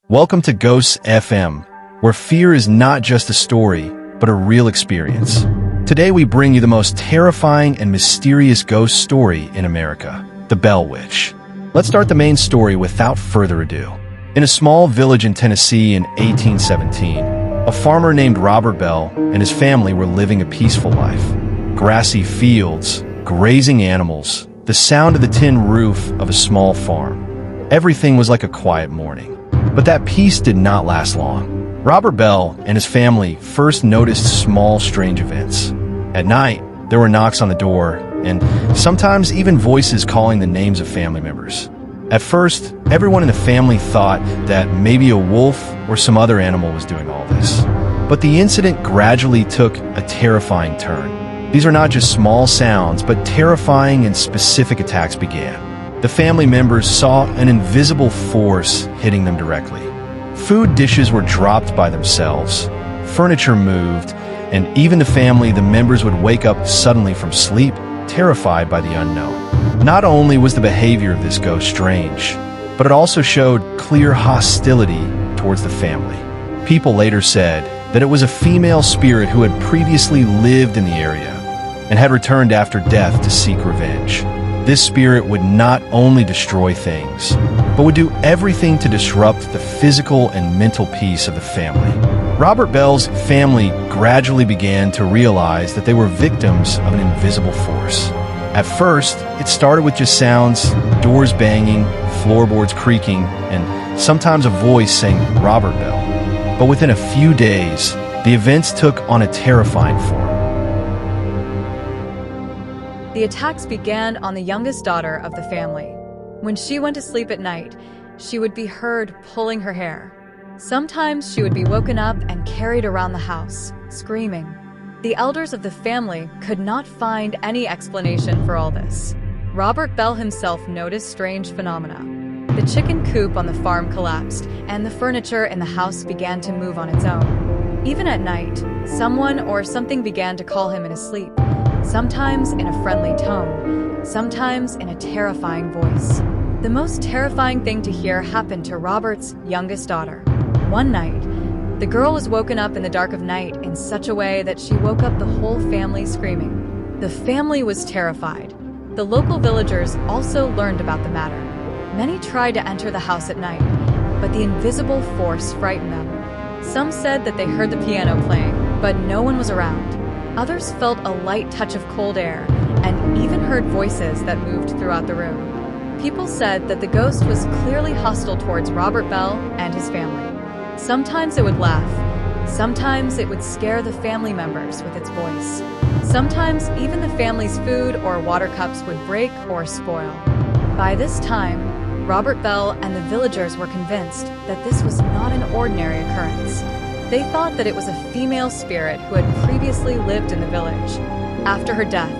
Welcome to Ghosts FM, where fear is not just a story, but a real experience. Today we bring you the most terrifying and mysterious ghost story in America, the Bell Witch. Let's start the main story without further ado. In a small village in Tennessee in 1817, a farmer named Robert Bell and his family were living a peaceful life. Grassy fields, grazing animals, the sound of the tin roof of a small farm. Everything was like a quiet morning. But that peace did not last long. Robert Bell and his family first noticed small, strange events. At night, there were knocks on the door, and sometimes even voices calling the names of family members. At first, everyone in the family thought that maybe a wolf or some other animal was doing all this. But the incident gradually took a terrifying turn. These are not just small sounds, but terrifying and specific attacks began. The family members saw an invisible force hitting them directly. Food dishes were dropped by themselves, furniture moved, and even the members would wake up suddenly from sleep, terrified by the unknown. Not only was the behavior of this ghost strange, but it also showed clear hostility towards the family. People later said that it was a female spirit who had previously lived in the area and had returned after death to seek revenge. This spirit would not only destroy things, but would do everything to disrupt the physical and mental peace of the family. Robert Bell's family gradually began to realize that they were victims of an invisible force. At first, it started with just sounds, doors banging, floorboards creaking, and sometimes a voice saying Robert Bell. But within a few days, the events took on a terrifying form. The attacks began on the youngest daughter of the family. When she went to sleep at night, she would be heard pulling her hair. Sometimes she would be woken up and carried around the house, screaming. The elders of the family could not find any explanation for all this. Robert Bell himself noticed strange phenomena. The chicken coop on the farm collapsed, and the furniture in the house began to move on its own. Even at night, someone or something began to call him in his sleep. Sometimes in a friendly tone, sometimes in a terrifying voice. The most terrifying thing to hear happened to Robert's youngest daughter. One night, the girl was woken up in the dark of night in such a way that she woke up the whole family screaming. The family was terrified. The local villagers also learned about the matter. Many tried to enter the house at night, but the invisible force frightened them. Some said that they heard the piano playing, but no one was around. Others felt a light touch of cold air and even heard voices that moved throughout the room. People said that the ghost was clearly hostile towards Robert Bell and his family. Sometimes it would laugh. Sometimes it would scare the family members with its voice. Sometimes even the family's food or water cups would break or spoil. By this time, Robert Bell and the villagers were convinced that this was not an ordinary occurrence. They thought that it was a female spirit who had previously lived in the village. After her death,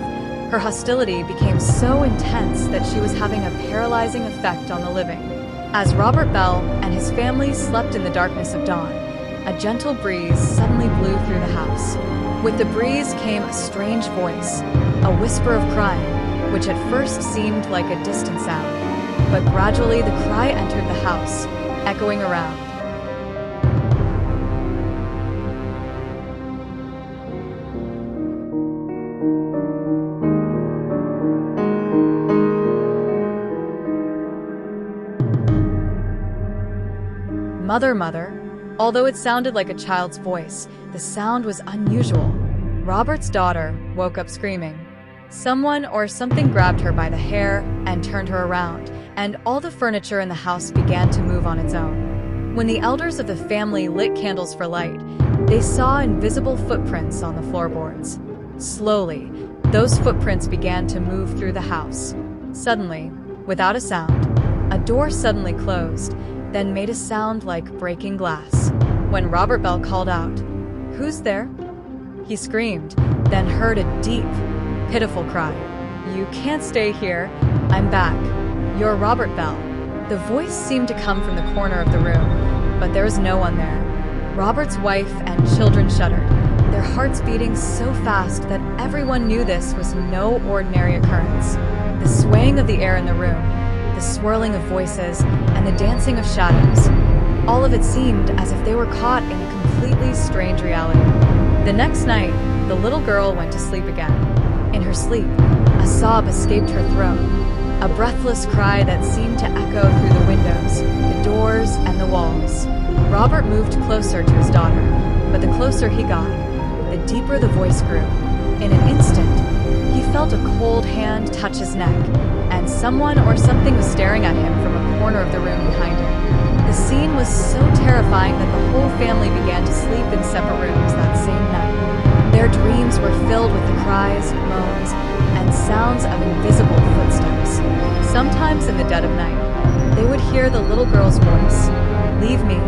her hostility became so intense that she was having a paralyzing effect on the living. As Robert Bell and his family slept in the darkness of dawn, a gentle breeze suddenly blew through the house. With the breeze came a strange voice, a whisper of crying, which at first seemed like a distant sound. But gradually the cry entered the house, echoing around. Mother, mother. Although it sounded like a child's voice, the sound was unusual. Robert's daughter woke up screaming. Someone or something grabbed her by the hair and turned her around, and all the furniture in the house began to move on its own. When the elders of the family lit candles for light, they saw invisible footprints on the floorboards. Slowly, those footprints began to move through the house. Suddenly, without a sound, a door suddenly closed, then made a sound like breaking glass. When Robert Bell called out, "Who's there?" he screamed, then heard a deep, pitiful cry. "You can't stay here. I'm back. You're Robert Bell." The voice seemed to come from the corner of the room, but there was no one there. Robert's wife and children shuddered, their hearts beating so fast that everyone knew this was no ordinary occurrence. The swaying of the air in the room, the swirling of voices, and the dancing of shadows. All of it seemed as if they were caught in a completely strange reality. The next night, the little girl went to sleep again. In her sleep, a sob escaped her throat, a breathless cry that seemed to echo through the windows, the doors, and the walls. Robert moved closer to his daughter, but the closer he got, the deeper the voice grew. In an instant, he felt a cold hand touch his neck, and someone or something was staring at him from a corner of the room behind him. The scene was so terrifying that the whole family began to sleep in separate rooms that same night. Their dreams were filled with the cries, moans, and sounds of invisible footsteps. Sometimes in the dead of night, they would hear the little girl's voice, leave me,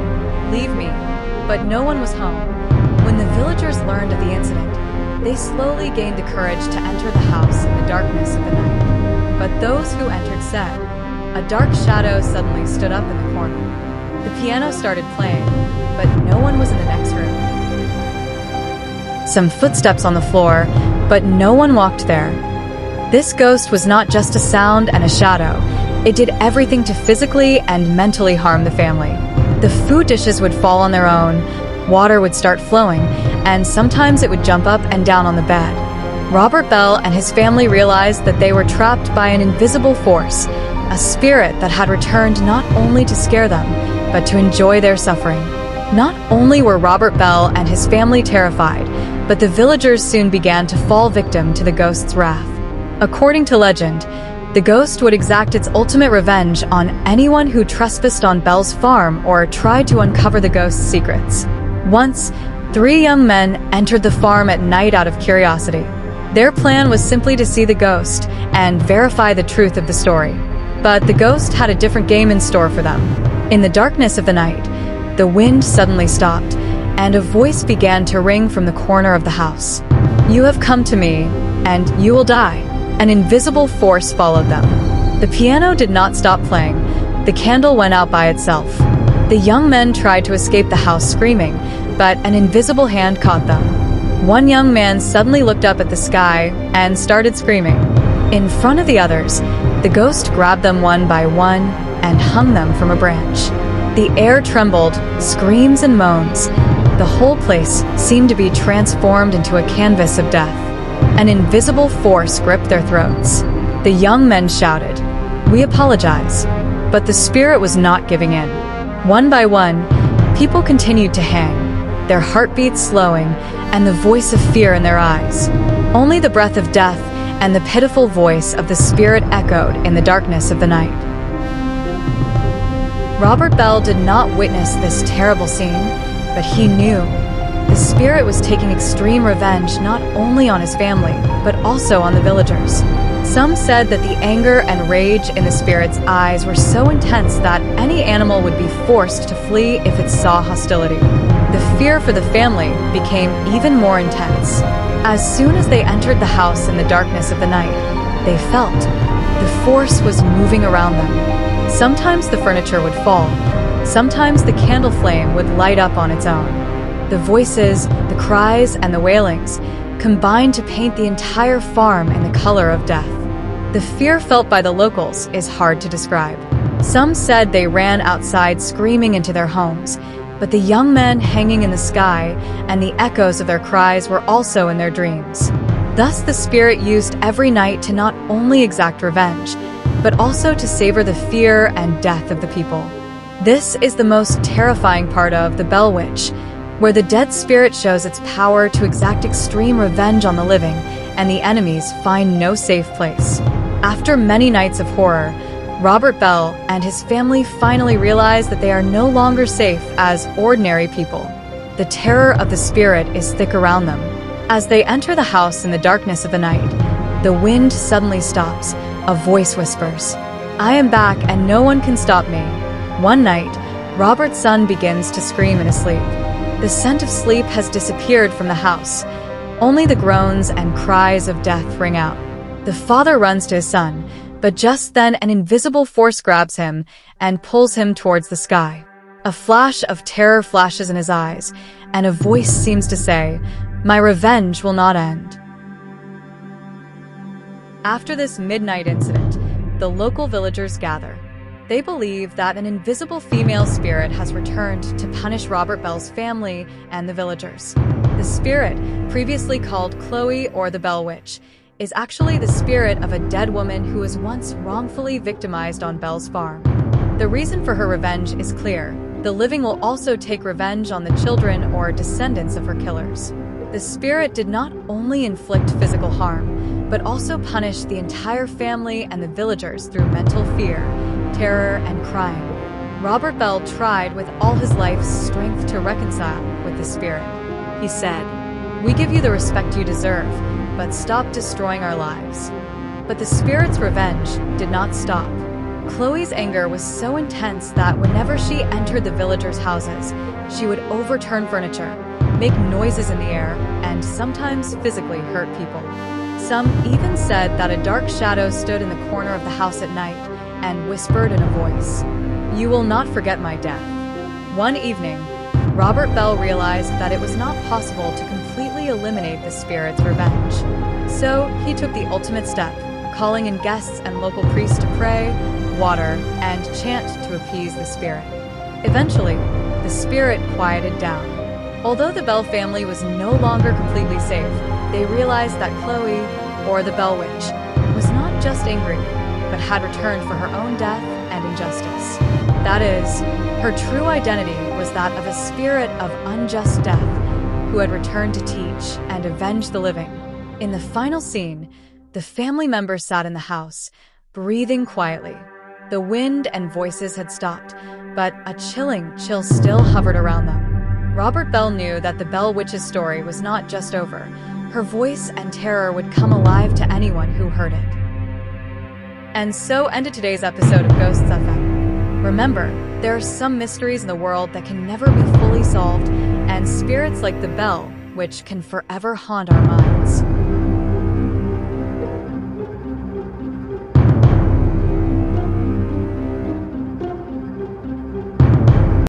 but no one was home. When the villagers learned of the incident, they slowly gained the courage to enter the house in the darkness of the night. But those who entered said, a dark shadow suddenly stood up in the corner. The piano started playing, but no one was in the next room. Some footsteps on the floor, but no one walked there. This ghost was not just a sound and a shadow. It did everything to physically and mentally harm the family. The food dishes would fall on their own, water would start flowing, and sometimes it would jump up and down on the bed. Robert Bell and his family realized that they were trapped by an invisible force, a spirit that had returned not only to scare them, but to enjoy their suffering. Not only were Robert Bell and his family terrified, but the villagers soon began to fall victim to the ghost's wrath. According to legend, the ghost would exact its ultimate revenge on anyone who trespassed on Bell's farm or tried to uncover the ghost's secrets. Once, 3 young men entered the farm at night out of curiosity. Their plan was simply to see the ghost and verify the truth of the story. But the ghost had a different game in store for them. In the darkness of the night, the wind suddenly stopped, and a voice began to ring from the corner of the house. You have come to me, and you will die. An invisible force followed them. The piano did not stop playing. The candle went out by itself. The young men tried to escape the house screaming, but an invisible hand caught them. One young man suddenly looked up at the sky and started screaming. In front of the others, the ghost grabbed them one by one and hung them from a branch. The air trembled, screams and moans. The whole place seemed to be transformed into a canvas of death. An invisible force gripped their throats. The young men shouted, "We apologize." But the spirit was not giving in. One by one, people continued to hang, their heartbeats slowing and the voice of fear in their eyes. Only the breath of death and the pitiful voice of the spirit echoed in the darkness of the night. Robert Bell did not witness this terrible scene, but he knew the spirit was taking extreme revenge not only on his family, but also on the villagers. Some said that the anger and rage in the spirit's eyes were so intense that any animal would be forced to flee if it saw hostility. The fear for the family became even more intense. As soon as they entered the house in the darkness of the night, they felt the force was moving around them. Sometimes the furniture would fall. Sometimes the candle flame would light up on its own. The voices, the cries, and the wailings combined to paint the entire farm in the color of death. The fear felt by the locals is hard to describe. Some said they ran outside screaming into their homes, but the young men hanging in the sky and the echoes of their cries were also in their dreams. Thus the spirit used every night to not only exact revenge, but also to savor the fear and death of the people. This is the most terrifying part of The Bell Witch, where the dead spirit shows its power to exact extreme revenge on the living, and the enemies find no safe place. After many nights of horror, Robert Bell and his family finally realize that they are no longer safe as ordinary people. The terror of the spirit is thick around them. As they enter the house in the darkness of the night, the wind suddenly stops. A voice whispers, "I am back and no one can stop me." One night, Robert's son begins to scream in his sleep. The scent of sleep has disappeared from the house. Only the groans and cries of death ring out. The father runs to his son, but just then an invisible force grabs him and pulls him towards the sky. A flash of terror flashes in his eyes, and a voice seems to say, "My revenge will not end." After this midnight incident, the local villagers gather. They believe that an invisible female spirit has returned to punish Robert Bell's family and the villagers. The spirit, previously called Chloe or the Bell Witch, is actually the spirit of a dead woman who was once wrongfully victimized on Bell's farm. The reason for her revenge is clear. The living will also take revenge on the children or descendants of her killers. The spirit did not only inflict physical harm, but also punish the entire family and the villagers through mental fear, terror, and crime. Robert Bell tried with all his life's strength to reconcile with the spirit. He said, "We give you the respect you deserve, but stop destroying our lives." But the spirit's revenge did not stop. Chloe's anger was so intense that whenever she entered the villagers' houses, she would overturn furniture, make noises in the air, and sometimes physically hurt people. Some even said that a dark shadow stood in the corner of the house at night and whispered in a voice, "You will not forget my death." One evening, Robert Bell realized that it was not possible to completely eliminate the spirit's revenge. So he took the ultimate step, calling in guests and local priests to pray, water, and chant to appease the spirit. Eventually, the spirit quieted down. Although the Bell family was no longer completely safe, they realized that Chloe, or the Bell Witch, was not just angry, but had returned for her own death and injustice. That is, her true identity was that of a spirit of unjust death who had returned to teach and avenge the living. In the final scene, the family members sat in the house, breathing quietly. The wind and voices had stopped, but a chilling chill still hovered around them. Robert Bell knew that the Bell Witch's story was not just over. Her voice and terror would come alive to anyone who heard it. And so ended today's episode of Ghosts FM. Remember, there are some mysteries in the world that can never be fully solved, and spirits like the Bell Witch can forever haunt our minds.